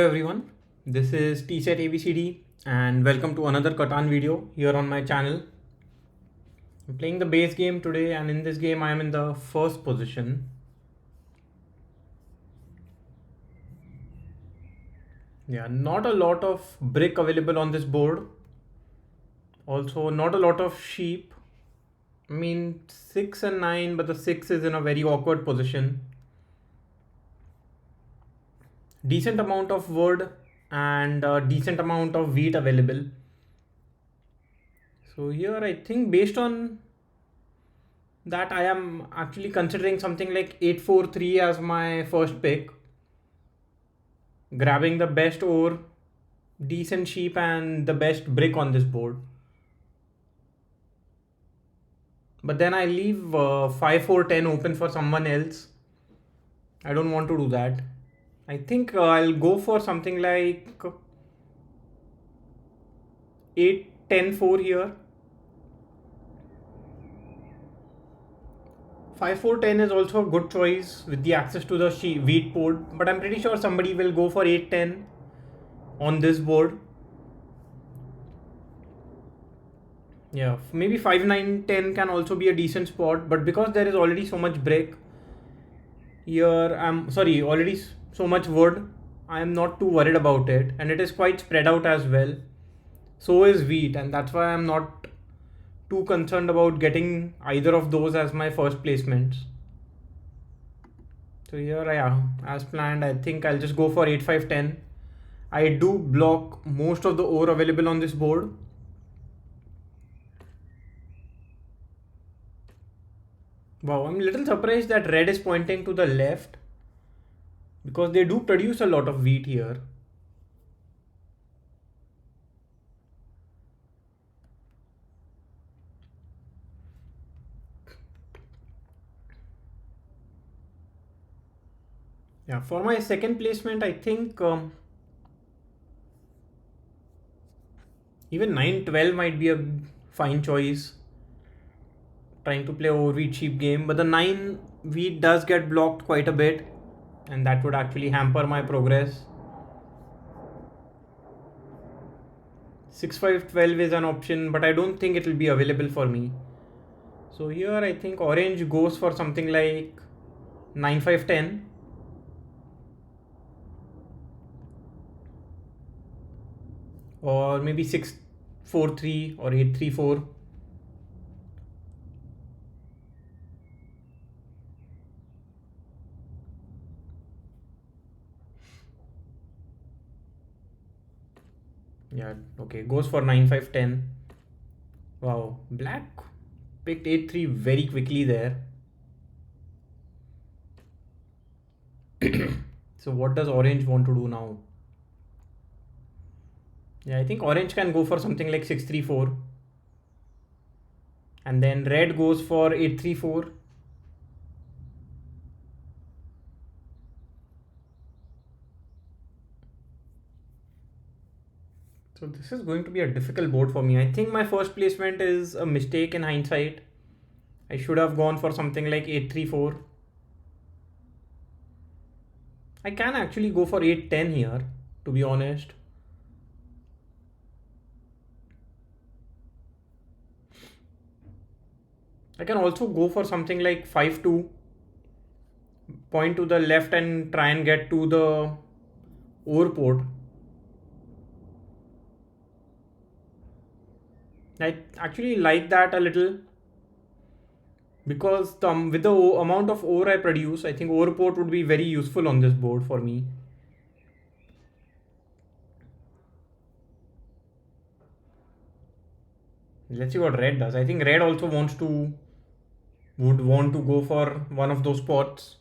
Hello everyone, this is T-Set ABCD and welcome to another Catan video here on my channel. I'm playing the base game today and in this game I am in the first position. Yeah, not a lot of brick available on this board. Also not a lot of sheep. I mean 6 and 9, but the 6 is in a very awkward position. Decent amount of wood and a decent amount of wheat available. So here I think based on that I am actually considering something like 843 as my first pick. Grabbing the best ore, decent sheep and the best brick on this board. But then I leave 5, 4, 10 open for someone else. I don't want to do that. I think I'll go for something like 8, 10, 4 here. 5, 4, 10 is also a good choice with the access to the wheat board. But I'm pretty sure somebody will go for 8, 10 on this board. Yeah, maybe 5, 9, 10 can also be a decent spot, but because there is already so much brick here, already so much wood, I am not too worried about it, and it is quite spread out as well. So is wheat, and that's why I'm not too concerned about getting either of those as my first placements. So here, yeah, as planned, I think I'll just go for 8, 5, 10. I do block most of the ore available on this board. Wow, I'm a little surprised that red is pointing to the left because they do produce a lot of wheat here. Yeah, for my second placement, I think even 9, 12 might be a fine choice. Trying to play over wheat sheep game, but the 9 wheat does get blocked quite a bit, and that would actually hamper my progress. 6, 5, 12 is an option, but I don't think it will be available for me. So here I think orange goes for something like 9, 5, 10. Or maybe 6, 4, 3 or 8, 3, 4. Yeah, okay, goes for 9, 5, 10. Wow, black picked 8, 3 very quickly there. So what does orange want to do now? Yeah, I think orange can go for something like 6, 3, 4. And then red goes for 8, 3, 4. So this is going to be a difficult board for me. I think my first placement is a mistake in hindsight. I should have gone for something like 8, 3, 4. I can actually go for 8, 10 here, to be honest. I can also go for something like 5, 2. Point to the left and try and get to the ore port. I actually like that a little because with the amount of ore I produce, I think ore port would be very useful on this board for me. Let's see what red does. I think red also would want to go for one of those spots.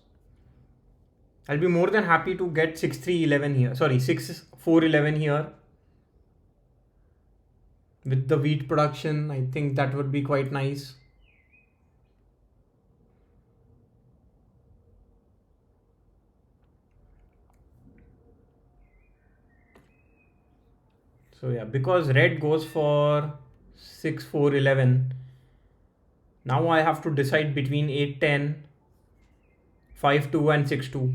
I'll be more than happy to get 6, 3, 11 here. Sorry, 6, 4, 11 here. With the wheat production, I think that would be quite nice. So yeah, because red goes for 6, 4, 11. Now I have to decide between 8, 10, 5, 2 and 6, 2.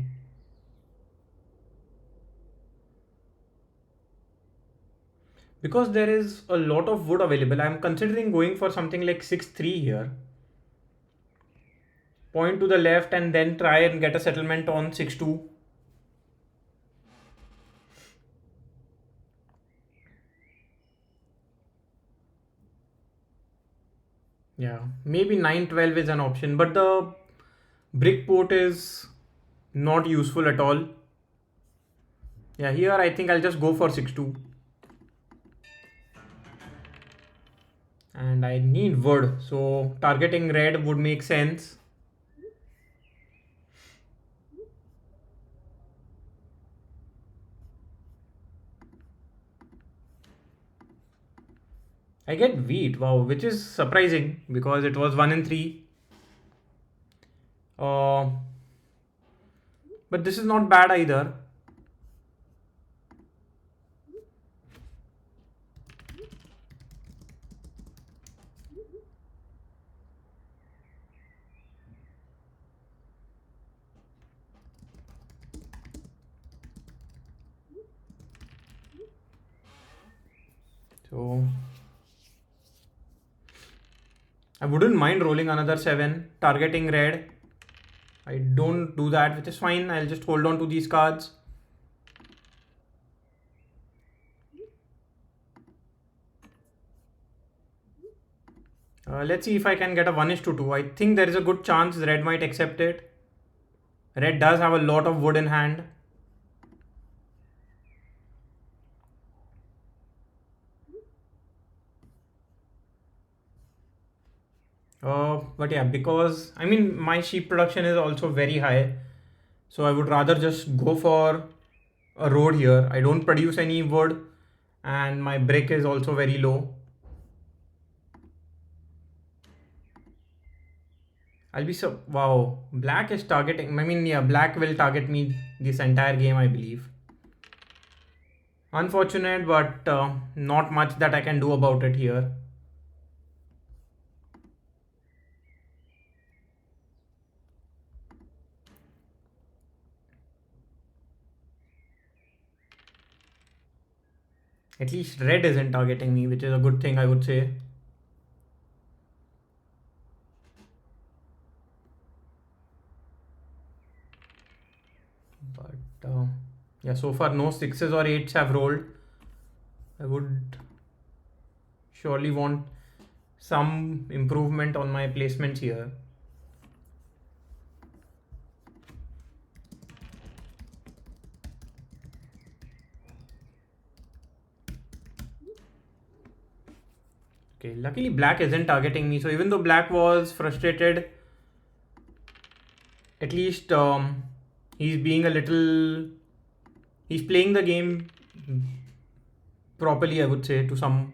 Because there is a lot of wood available, I'm considering going for something like 6-3 here. Point to the left and then try and get a settlement on 6-2. Yeah, maybe 9-12 is an option, but the brick port is not useful at all. Yeah, here I think I'll just go for 6-2. And I need wood, so targeting red would make sense. I get wheat, wow, which is surprising because it was 1 and 3. Uh, but this is not bad either. So I wouldn't mind rolling another 7, targeting red. I don't do that, which is fine. I'll just hold on to these cards. Let's see if I can get a 1:2. I think there is a good chance red might accept it. Red does have a lot of wood in hand. But yeah, because I mean my sheep production is also very high, so I would rather just go for a road here. I don't produce any wood, and my brick is also very low. I'll be so wow. Black is targeting. I mean, yeah, black will target me this entire game, I believe. Unfortunate, but not much that I can do about it here. At least red isn't targeting me, which is a good thing, I would say. But yeah, so far no 6s or 8s have rolled. I would surely want some improvement on my placements here. Okay, luckily black isn't targeting me. So even though black was frustrated, at least he's being a little, he's playing the game properly, I would say, to some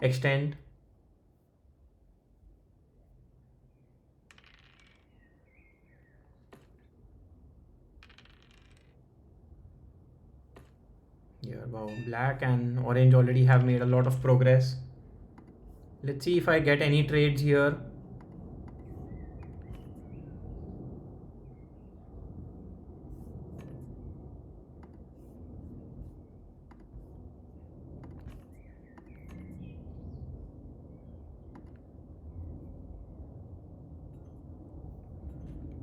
extent. Yeah, wow, black and orange already have made a lot of progress. Let's see if I get any trades here.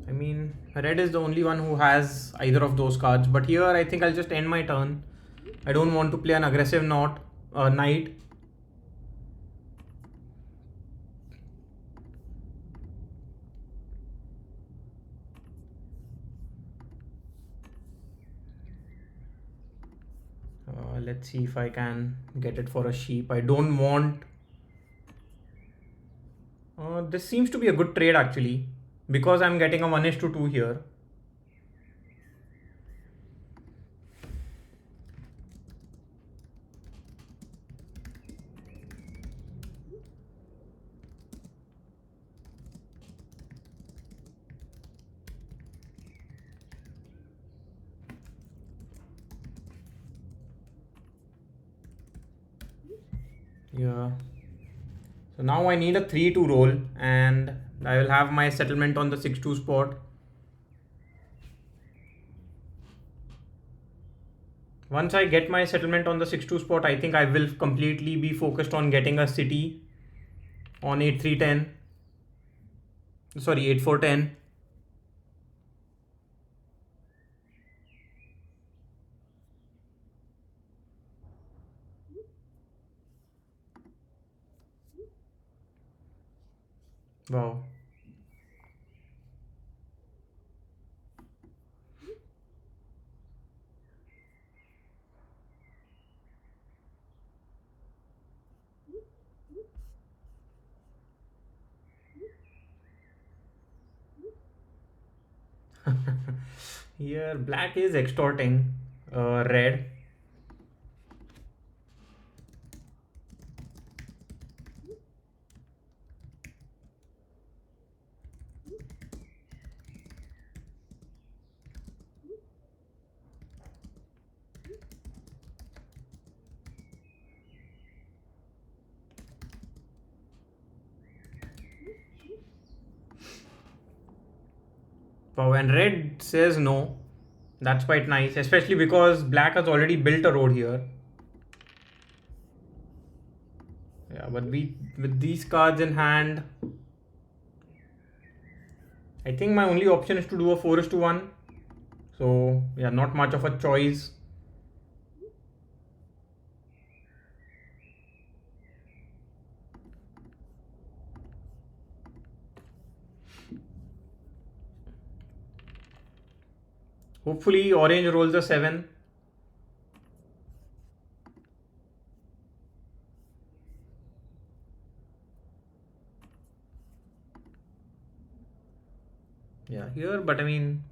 I mean, red is the only one who has either of those cards, but here I think I'll just end my turn. I don't want to play an aggressive knight. Let's see if I can get it for a sheep. I don't want... this seems to be a good trade actually, because I'm getting a 1:2 here. Yeah. So now I need a 3-2 roll and I will have my settlement on the 6-2 spot. Once I get my settlement on the 6-2 spot, I think I will completely be focused on getting a city on 8-3-10. Sorry, 8-4-10. Wow. Here, black is extorting red. Wow, and red says no. That's quite nice, especially because black has already built a road here. Yeah, but we with these cards in hand, I think my only option is to do a 4:1. So yeah, not much of a choice. Hopefully orange rolls a 7. Yeah, here, but I mean,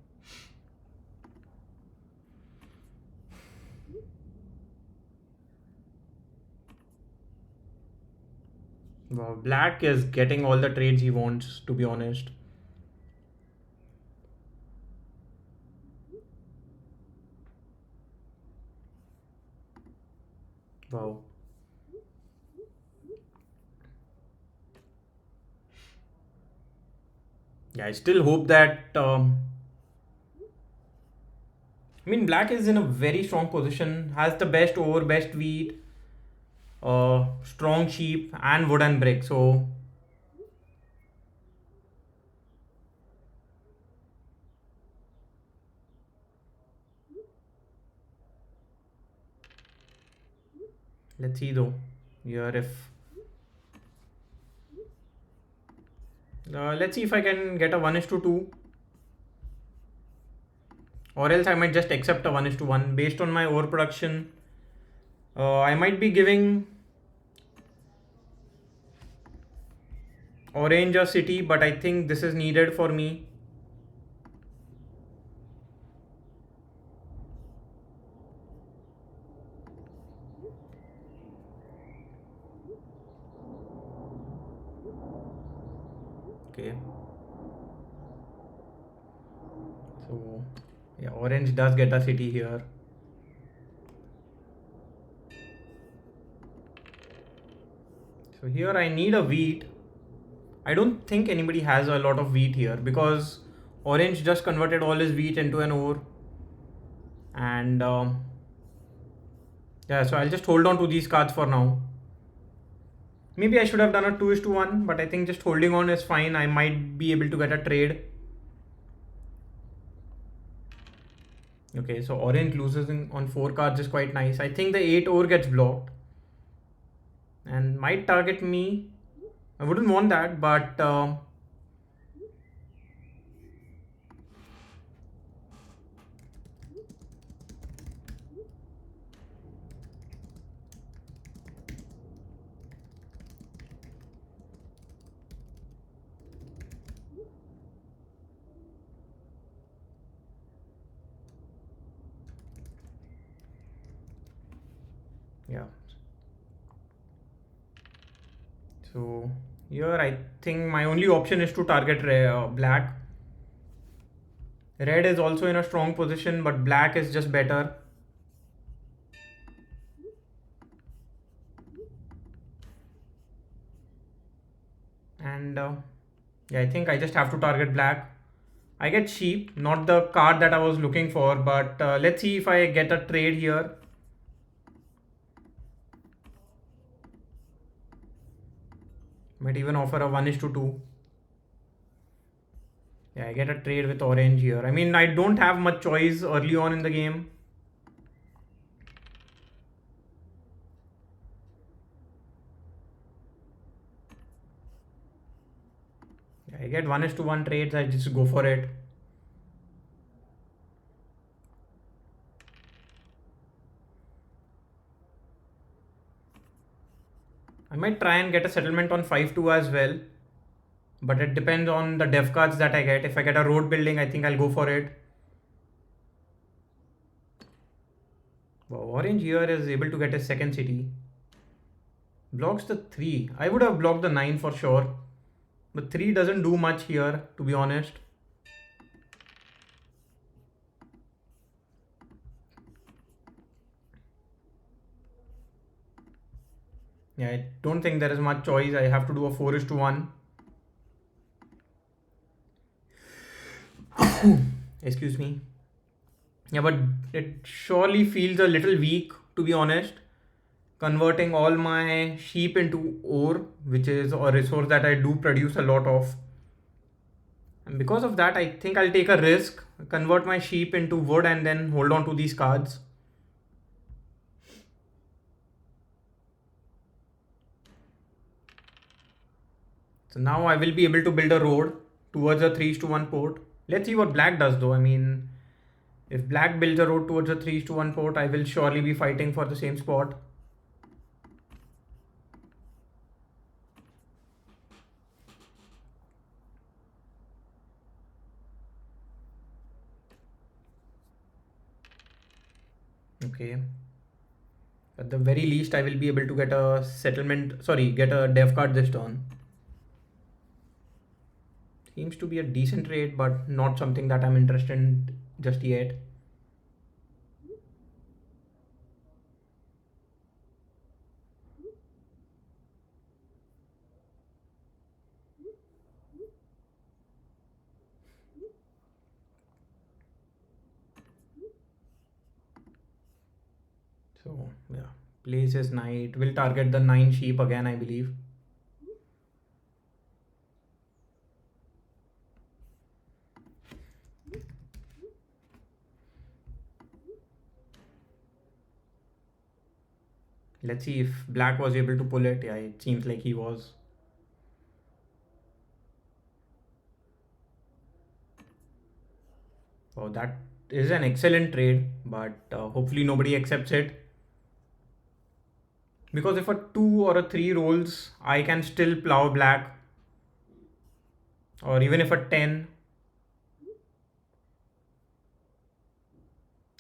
wow, black is getting all the trades he wants, to be honest. Wow. Yeah, I still hope that. I mean, black is in a very strong position, has the best over, best wheat, strong sheep, and wooden brick. So, let's see though. Here, if. Let's see if I can get a 1:2. Or else I might just accept a 1:1 based on my overproduction. I might be giving orange a city, but I think this is needed for me. Okay. So yeah, orange does get a city here. So here I need a wheat. I don't think anybody has a lot of wheat here because orange just converted all his wheat into an ore. And yeah, so I'll just hold on to these cards for now. Maybe I should have done a 2:1, but I think just holding on is fine. I might be able to get a trade. Okay, so orange loses on 4 cards is quite nice. I think the 8 ore gets blocked and might target me. I wouldn't want that, but yeah. So here I think my only option is to target black. Red is also in a strong position, but black is just better. And yeah, I think I just have to target black. I get sheep, not the card that I was looking for, but let's see if I get a trade here. Might even offer a 1:2. Yeah, I get a trade with orange here. I mean, I don't have much choice early on in the game. Yeah, I get 1:1 trades, I just go for it. I might try and get a settlement on 5-2 as well. But it depends on the dev cards that I get. If I get a road building, I think I'll go for it. Wow, orange here is able to get a second city. Blocks the 3. I would have blocked the 9 for sure. But 3 doesn't do much here, to be honest. Yeah, I don't think there is much choice. I have to do a 4:1. Excuse me. Yeah, but it surely feels a little weak, to be honest. Converting all my sheep into ore, which is a resource that I do produce a lot of. And because of that, I think I'll take a risk, convert my sheep into wood, and then hold on to these cards. So now I will be able to build a road towards a 3:1 port. Let's see what black does though. I mean, if black builds a road towards a 3:1 port, I will surely be fighting for the same spot. Okay. At the very least, I will be able to get a settlement, sorry, get a dev card this turn. Seems to be a decent trade, but not something that I'm interested in just yet. So yeah, place is knight. Will target the 9 sheep again, I believe. Let's see if black was able to pull it. Yeah, it seems like he was. Oh, that is an excellent trade, but hopefully nobody accepts it. Because if a 2 or a 3 rolls, I can still plow black. Or even if a 10.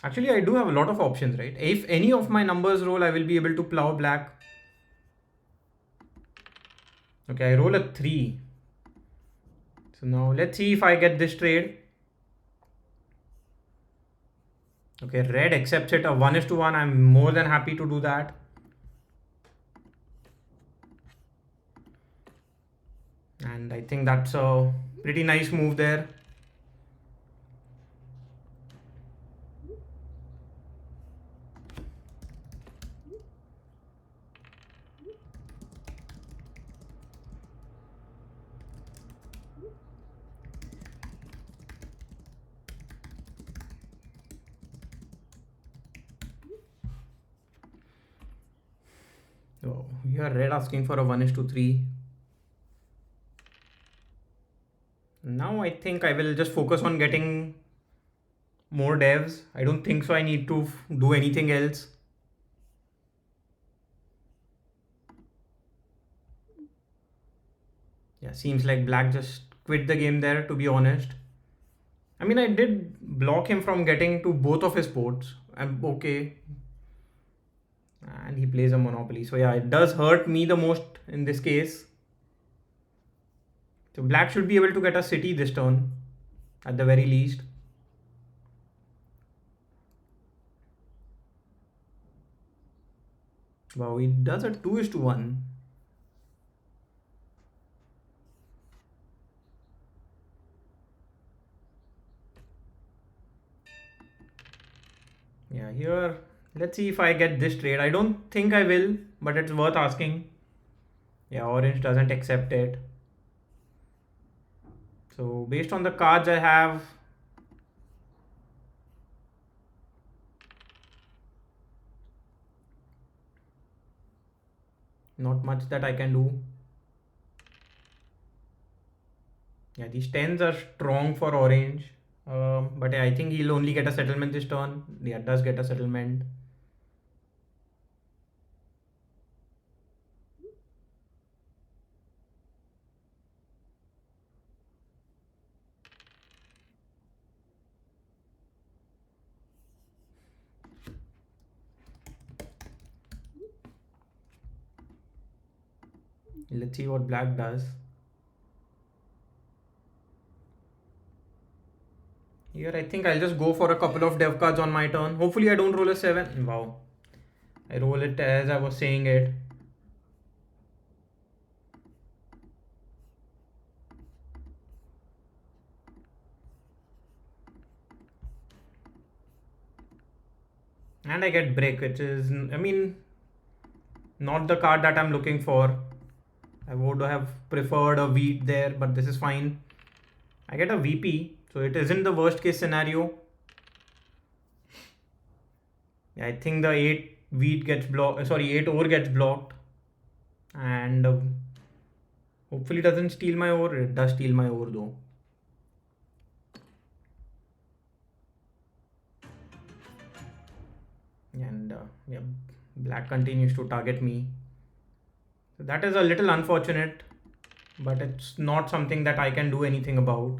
Actually, I do have a lot of options, right? If any of my numbers roll, I will be able to plow black. Okay, I roll a 3. So now let's see if I get this trade. Okay, red accepts it, a 1:1. I'm more than happy to do that. And I think that's a pretty nice move there. So here red asking for a 1:3. Now I think I will just focus on getting more devs. I don't think so I need to do anything else. Yeah, seems like black just quit the game there, to be honest. I mean, I did block him from getting to both of his ports. I'm okay. And he plays a monopoly. So yeah, it does hurt me the most in this case. So black should be able to get a city this turn, at the very least. Wow, he does a 2:1. Yeah, here, let's see if I get this trade. I don't think I will, but it's worth asking. Yeah, orange doesn't accept it. So based on the cards I have, not much that I can do. Yeah, these tens are strong for orange. But yeah, I think he'll only get a settlement this turn. Yeah, does get a settlement. Let's see what black does. Here, I think I'll just go for a couple of dev cards on my turn. Hopefully, I don't roll a 7. Wow. I roll it as I was saying it. And I get break, which is, I mean, not the card that I'm looking for. I would have preferred a wheat there, but this is fine. I get a VP, so it isn't the worst case scenario. I think the 8 wheat gets blocked, sorry, 8 ore gets blocked. And hopefully it doesn't steal my ore. It does steal my ore though. And yeah, black continues to target me. So that is a little unfortunate, but it's not something that I can do anything about.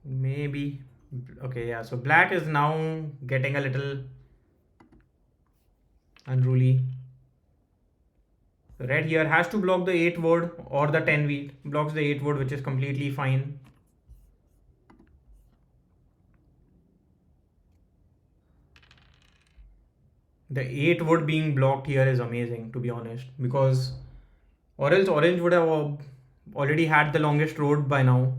Maybe. Okay, yeah, so black is now getting a little unruly. Red here has to block the 8 wood or the 10 wheat. Blocks the 8 wood, which is completely fine. The 8 wood being blocked here is amazing, to be honest, because or else orange would have already had the longest road by now.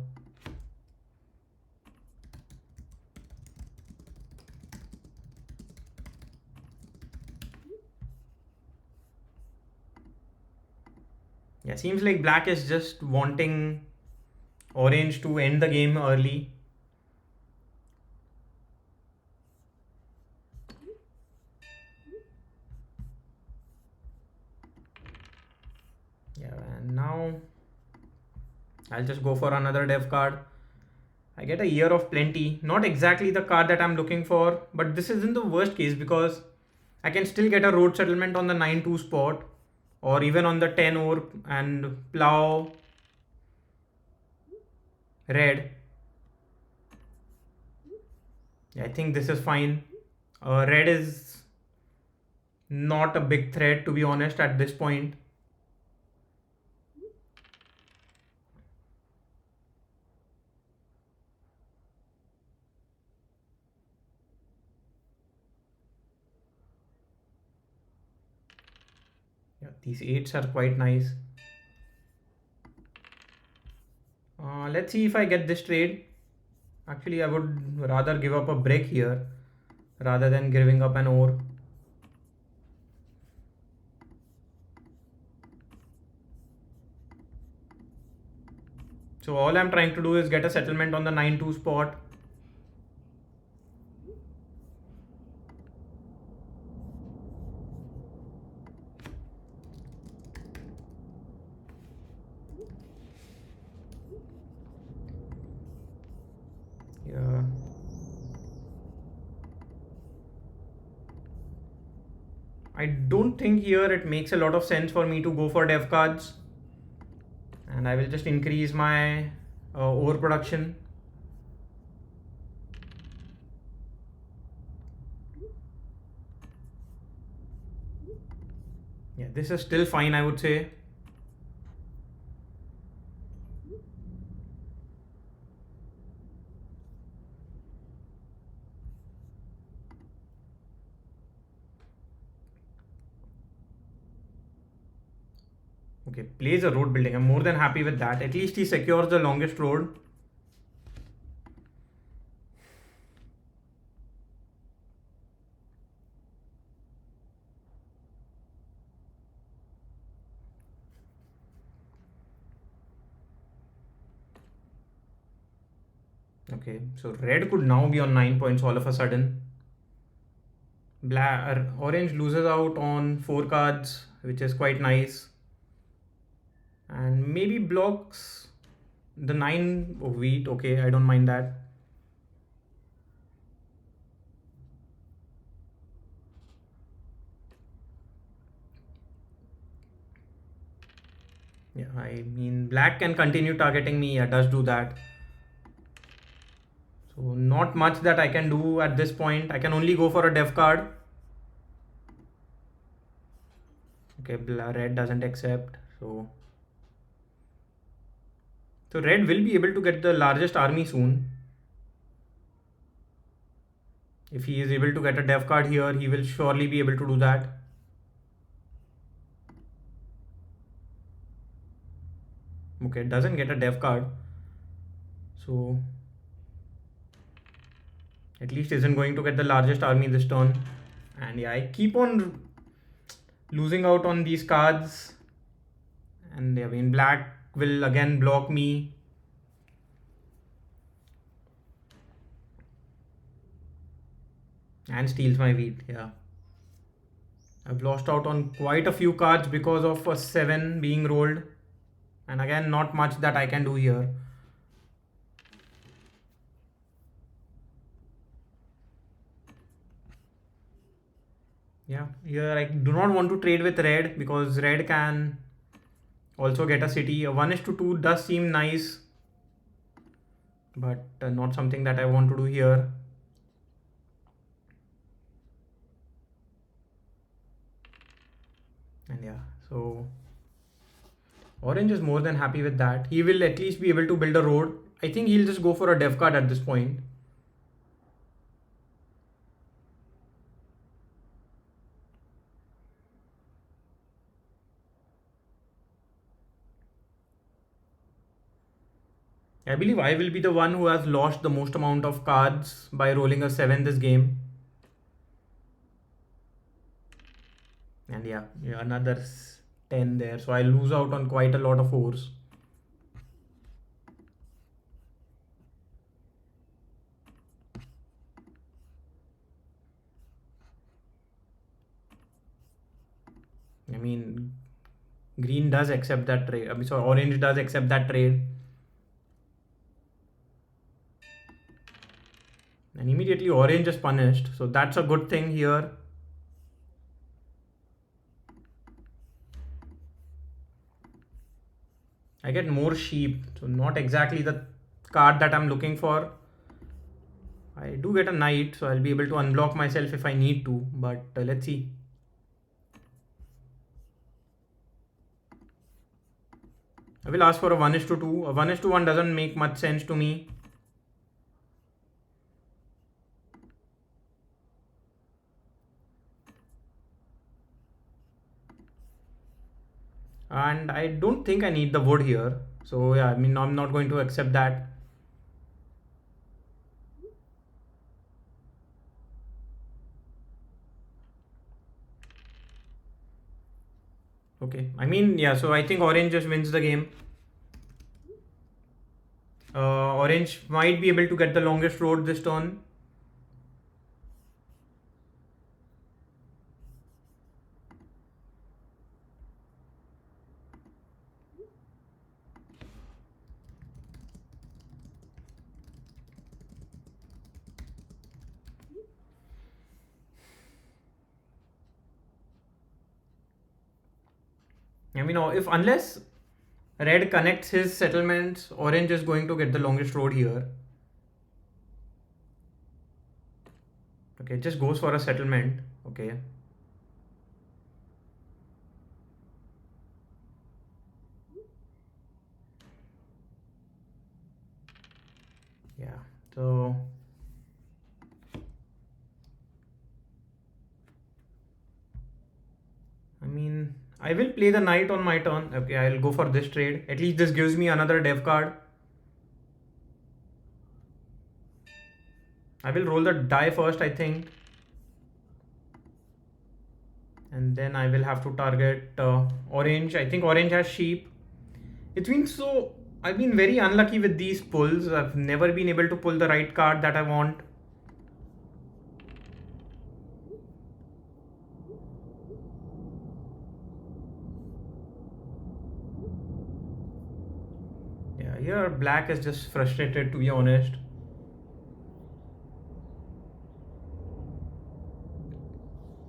Yeah, seems like black is just wanting orange to end the game early. Yeah, and now I'll just go for another dev card. I get a year of plenty. Not exactly the card that I'm looking for, but this isn't the worst case because I can still get a road settlement on the 9-2 spot or even on the 10 ore and plow red. Yeah, I think this is fine. Red is not a big threat, to be honest, at this point. Yeah, these 8s are quite nice. Let's see if I get this trade. Actually, I would rather give up a break here rather than giving up an ore. So all I'm trying to do is get a settlement on the 9-2 spot. Yeah. I don't think here it makes a lot of sense for me to go for dev cards. And I will just increase my ore production. Yeah, this is still fine, I would say. Okay, plays a road building. I'm more than happy with that. At least he secures the longest road. Okay, so red could now be on 9 points all of a sudden. Orange loses out on 4 cards, which is quite nice. And maybe blocks the 9 of wheat. Okay, I don't mind that. Yeah, I mean, black can continue targeting me. Yeah, does do that. So not much that I can do at this point. I can only go for a dev card. Okay, red doesn't accept. So red will be able to get the largest army soon. If he is able to get a dev card here, he will surely be able to do that. Okay, it doesn't get a dev card. So at least isn't going to get the largest army this turn. And yeah, I keep on losing out on these cards. And I mean, black will again block me. And steals my wheat, yeah. I've lost out on quite a few cards because of a 7 being rolled. And again, not much that I can do here. Yeah, here I do not want to trade with red because red can also get a city. A 1:2 does seem nice, but not something that I want to do here. And yeah, so orange is more than happy with that. He will at least be able to build a road. I think he'll just go for a dev card at this point. I believe I will be the one who has lost the most amount of cards by rolling a 7 this game. And yeah, another 10 there. So I lose out on quite a lot of 4s. I mean, green does accept that trade. I mean, so orange does accept that trade. And immediately orange is punished. So that's a good thing here. I get more sheep. So not exactly the card that I'm looking for. I do get a knight. So I'll be able to unblock myself if I need to. But let's see. I will ask for a 1:2. A 1:1 doesn't make much sense to me. And I don't think I need the wood here. So yeah, I mean, I'm not going to accept that. Okay, I mean, yeah, so I think orange just wins the game. Orange might be able to get the longest road this turn. I mean, if unless red connects his settlements, orange is going to get the longest road here. Okay, just goes for a settlement. Okay. Yeah, so I mean, I will play the knight on my turn. Okay, I'll go for this trade. At least this gives me another dev card. I will roll the die first, I think. And then I will have to target orange. I think orange has sheep. It's been so... I've been very unlucky with these pulls. I've never been able to pull the right card that I want. Yeah, here black is just frustrated, to be honest.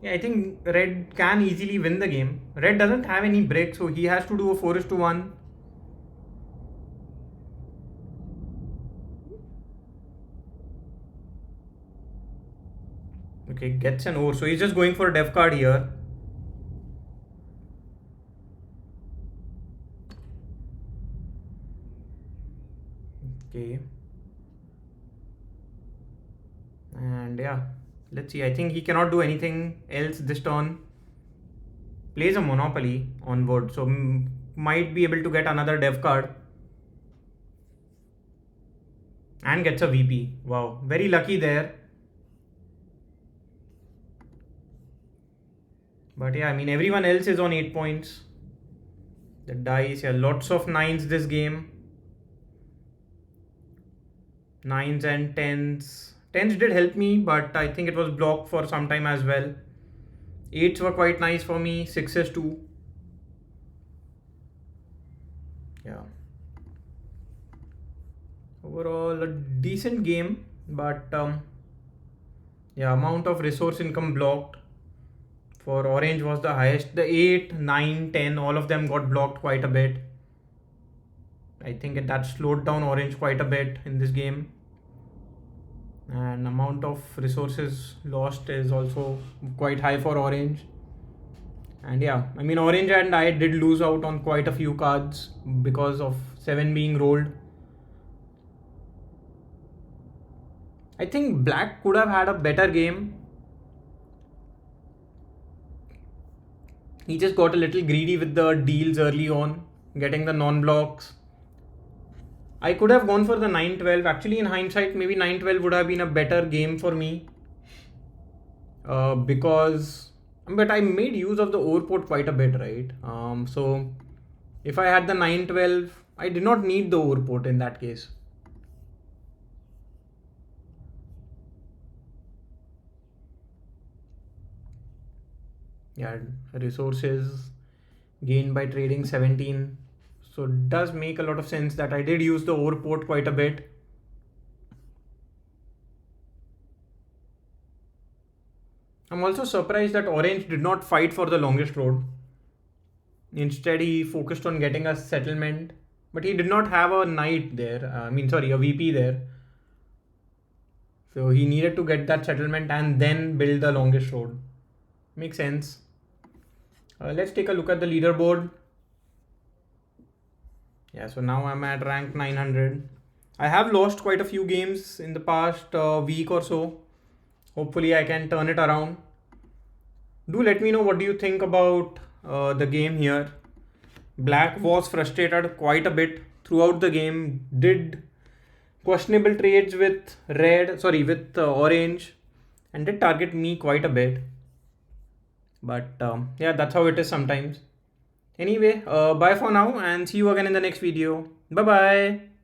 Yeah, I think red can easily win the game. Red doesn't have any break, so he has to do a 4:1. Okay, gets an ore. So he's just going for a dev card here. Okay. And yeah, let's see. I think he cannot do anything else this turn. Plays a monopoly on board, so might be able to get another dev card. And gets a VP. Wow, very lucky there. But yeah, I mean, everyone else is on 8 points. The dice, yeah, lots of 9s this game. 9s and 10s. 10s did help me, but I think it was blocked for some time as well. 8s were quite nice for me. 6s too. Yeah. Overall, a decent game, but yeah, amount of resource income blocked for orange was the highest. The 8, 9, 10, all of them got blocked quite a bit. I think that slowed down orange quite a bit in this game. And amount of resources lost is also quite high for orange. And yeah, I mean, orange and I did lose out on quite a few cards because of 7 being rolled. I think black could have had a better game. He just got a little greedy with the deals early on, getting the non-blocks. I could have gone for the 9-12. Actually, in hindsight, maybe 9-12 would have been a better game for me. But I made use of the overport quite a bit, right? So if I had the 9-12, I did not need the overport in that case. Yeah, resources gained by trading 17. So it does make a lot of sense that I did use the overport quite a bit. I'm also surprised that orange did not fight for the longest road. Instead, he focused on getting a settlement, but he did not have a knight there. A VP there. So he needed to get that settlement and then build the longest road. Makes sense. Let's take a look at the leaderboard. Yeah, so now I'm at rank 900. I have lost quite a few games in the past week or so. Hopefully I can turn it around. Do let me know what do you think about the game here. Black was frustrated quite a bit throughout the game. Did questionable trades with orange, and did target me quite a bit. But yeah, that's how it is sometimes. Anyway, bye for now and see you again in the next video. Bye bye.